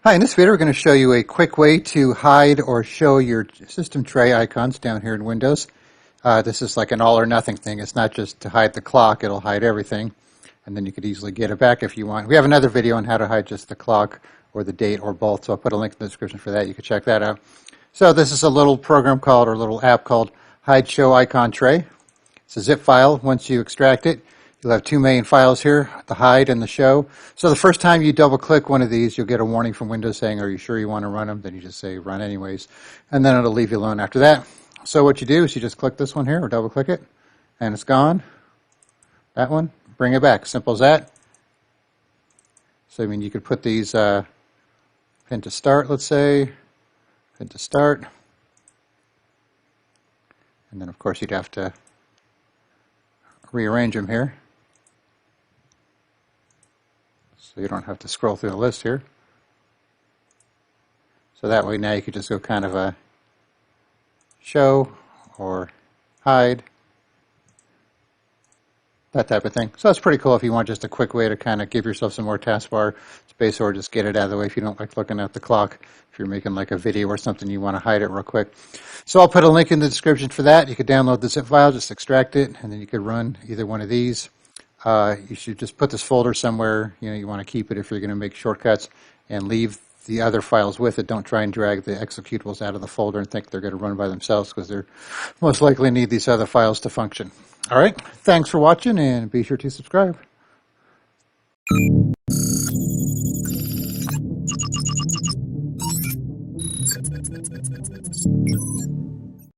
Hi, in this video we're going to show you a quick way to hide or show your system tray icons down here in Windows. This is like an all or nothing thing. It's not just to hide the clock, it'll hide everything, and then you could easily get it back if you want. We have another video on how to hide just the clock or the date or both, so I'll put a link in the description for that. You can check that out. So this is a little program called, or a little app called HideShowIconTray. It's a zip file. Once you extract it, you'll have two main files here, the hide and the show. So the first time you double click one of these, you'll get a warning from Windows saying, are you sure you want to run them? Then you just say run anyways, and then it'll leave you alone after that. So what you do is you just click this one here or double click it and it's gone. That one, bring it back, simple as that. So I mean you could put these pin to start, let's say, pin to start, and then of course you'd have to rearrange them here. So you don't have to scroll through the list here. So that way now you could just go kind of a show or hide, that type of thing. So that's pretty cool if you want just a quick way to kind of give yourself some more taskbar space or just get it out of the way if you don't like looking at the clock. If you're making like a video or something, you want to hide it real quick. So I'll put a link in the description for that. You could download the zip file, just extract it, and then you could run either one of these. You should just put this folder somewhere, you want to keep it if you're going to make shortcuts, and leave the other files with it. Don't try and drag the executables out of the folder and think they're going to run by themselves, because they're most likely need these other files to function. All right, thanks for watching, and be sure to subscribe.